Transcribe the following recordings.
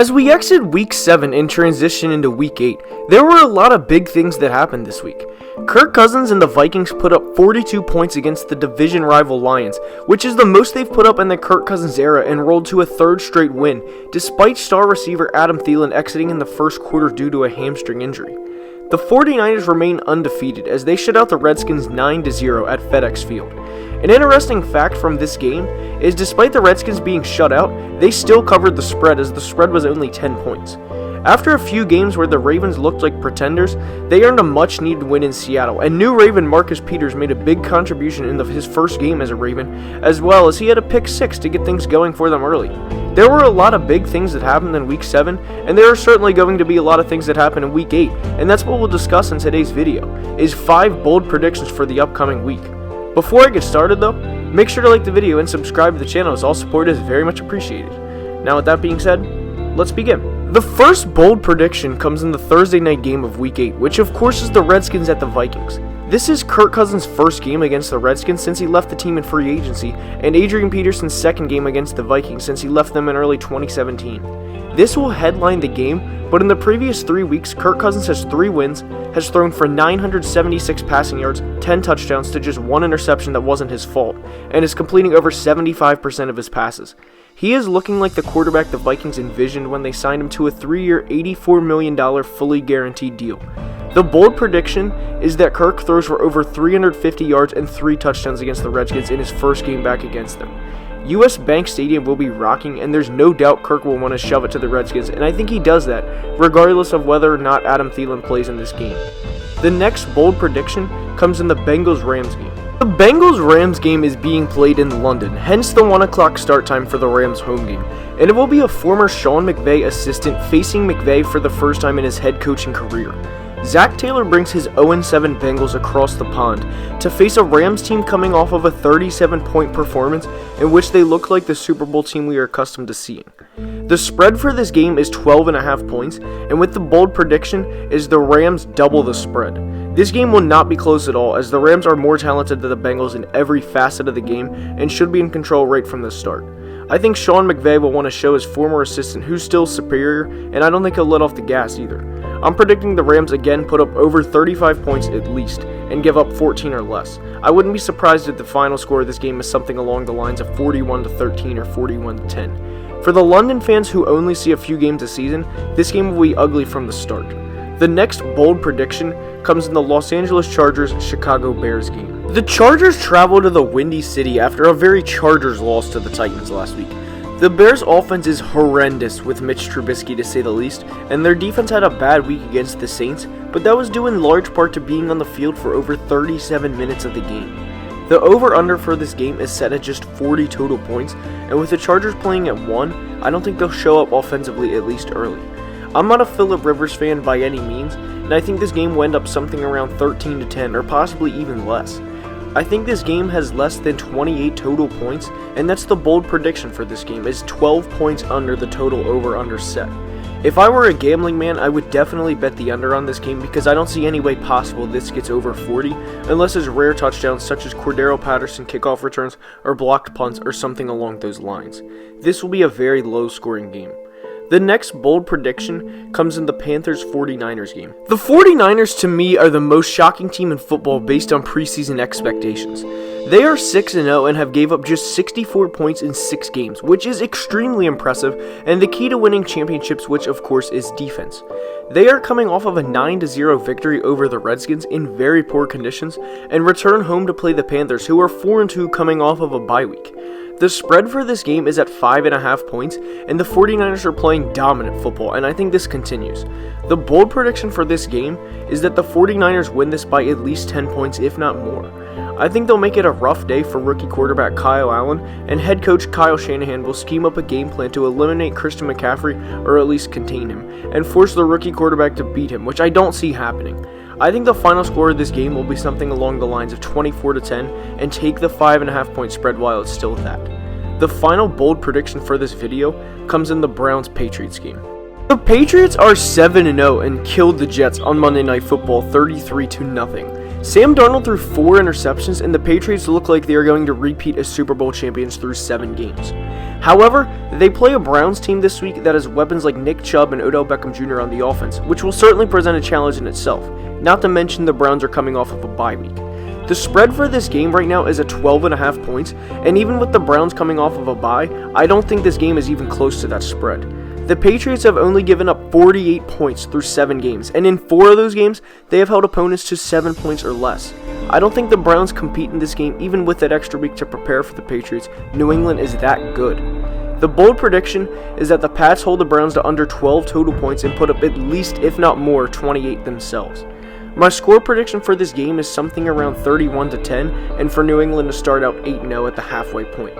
As we exit Week 7 and transition into Week 8, there were a lot of big things that happened this week. Kirk Cousins and the Vikings put up 42 points against the division rival Lions, which is the most they've put up in the Kirk Cousins era, and rolled to a third straight win, despite star receiver Adam Thielen exiting in the first quarter due to a hamstring injury. The 49ers remain undefeated as they shut out the Redskins 9-0 at FedEx Field. An interesting fact from this game is despite the Redskins being shut out, they still covered the spread as the spread was only 10 points. After a few games where the Ravens looked like pretenders, they earned a much-needed win in Seattle, and new Raven Marcus Peters made a big contribution in his first game as a Raven, as well as he had a pick 6 to get things going for them early. There were a lot of big things that happened in Week 7, and there are certainly going to be a lot of things that happen in Week 8, and that's what we'll discuss in today's video, is 5 bold predictions for the upcoming week. Before I get started though, make sure to like the video and subscribe to the channel as all support is very much appreciated. Now with that being said, let's begin. The first bold prediction comes in the Thursday night game of Week 8, which of course is the Redskins at the Vikings. This is Kirk Cousins' first game against the Redskins since he left the team in free agency, and Adrian Peterson's second game against the Vikings since he left them in early 2017. This will headline the game, but in the previous 3 weeks, Kirk Cousins has 3 wins, has thrown for 976 passing yards, 10 touchdowns to just 1 interception that wasn't his fault, and is completing over 75% of his passes. He is looking like the quarterback the Vikings envisioned when they signed him to a 3-year, $84 million fully guaranteed deal. The bold prediction is that Kirk throws for over 350 yards and 3 touchdowns against the Redskins in his first game back against them. US Bank Stadium will be rocking, and there's no doubt Kirk will want to shove it to the Redskins, and I think he does that, regardless of whether or not Adam Thielen plays in this game. The next bold prediction comes in the Bengals-Rams game. The Bengals-Rams game is being played in London, hence the 1 o'clock start time for the Rams home game, and it will be a former Sean McVay assistant facing McVay for the first time in his head coaching career. Zach Taylor brings his 0-7 Bengals across the pond to face a Rams team coming off of a 37-point performance in which they look like the Super Bowl team we are accustomed to seeing. The spread for this game is 12.5 points, and with the bold prediction is the Rams double the spread. This game will not be close at all as the Rams are more talented than the Bengals in every facet of the game and should be in control right from the start. I think Sean McVay will want to show his former assistant who's still superior, and I don't think he'll let off the gas either. I'm predicting the Rams again put up over 35 points at least, and give up 14 or less. I wouldn't be surprised if the final score of this game is something along the lines of 41-13 or 41-10. For the London fans who only see a few games a season, this game will be ugly from the start. The next bold prediction comes in the Los Angeles Chargers-Chicago Bears game. The Chargers travel to the Windy City after a very Chargers loss to the Titans last week. The Bears' offense is horrendous with Mitch Trubisky to say the least, and their defense had a bad week against the Saints, but that was due in large part to being on the field for over 37 minutes of the game. The over-under for this game is set at just 40 total points, and with the Chargers playing at 1, I don't think they'll show up offensively at least early. I'm not a Phillip Rivers fan by any means, and I think this game will end up something around 13-10 or possibly even less. I think this game has less than 28 total points, and that's the bold prediction for this game, is 12 points under the total over-under set. If I were a gambling man, I would definitely bet the under on this game because I don't see any way possible this gets over 40, unless there's rare touchdowns such as Cordero Patterson kickoff returns or blocked punts or something along those lines. This will be a very low-scoring game. The next bold prediction comes in the Panthers-49ers game. The 49ers to me are the most shocking team in football based on preseason expectations. They are 6-0 and have gave up just 64 points in 6 games, which is extremely impressive, and the key to winning championships, which of course is defense. They are coming off of a 9-0 victory over the Redskins in very poor conditions and return home to play the Panthers, who are 4-2 coming off of a bye week. The spread for this game is at 5.5 points, and the 49ers are playing dominant football, and I think this continues. The bold prediction for this game is that the 49ers win this by at least 10 points, if not more. I think they'll make it a rough day for rookie quarterback Kyle Allen, and head coach Kyle Shanahan will scheme up a game plan to eliminate Christian McCaffrey, or at least contain him, and force the rookie quarterback to beat him, which I don't see happening. I think the final score of this game will be something along the lines of 24-10 and take the 5.5 point spread while it's still that. The final bold prediction for this video comes in the Browns-Patriots game. The Patriots are 7-0 and killed the Jets on Monday Night Football 33-0. Sam Darnold threw 4 interceptions, and the Patriots look like they are going to repeat as Super Bowl champions through 7 games. However, they play a Browns team this week that has weapons like Nick Chubb and Odell Beckham Jr. on the offense, which will certainly present a challenge in itself, not to mention the Browns are coming off of a bye week. The spread for this game right now is at 12.5 points, and even with the Browns coming off of a bye, I don't think this game is even close to that spread. The Patriots have only given up 48 points through 7 games, and in 4 of those games, they have held opponents to 7 points or less. I don't think the Browns compete in this game even with that extra week to prepare for the Patriots. New England is that good. The bold prediction is that the Pats hold the Browns to under 12 total points and put up at least, if not more, 28 themselves. My score prediction for this game is something around 31-10, and for New England to start out 8-0 at the halfway point.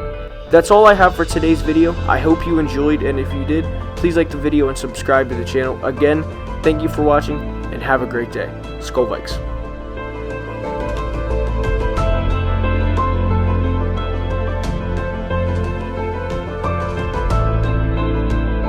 That's all I have for today's video. I hope you enjoyed, and if you did, please like the video and subscribe to the channel. Again, thank you for watching, and have a great day. Skol Vikes.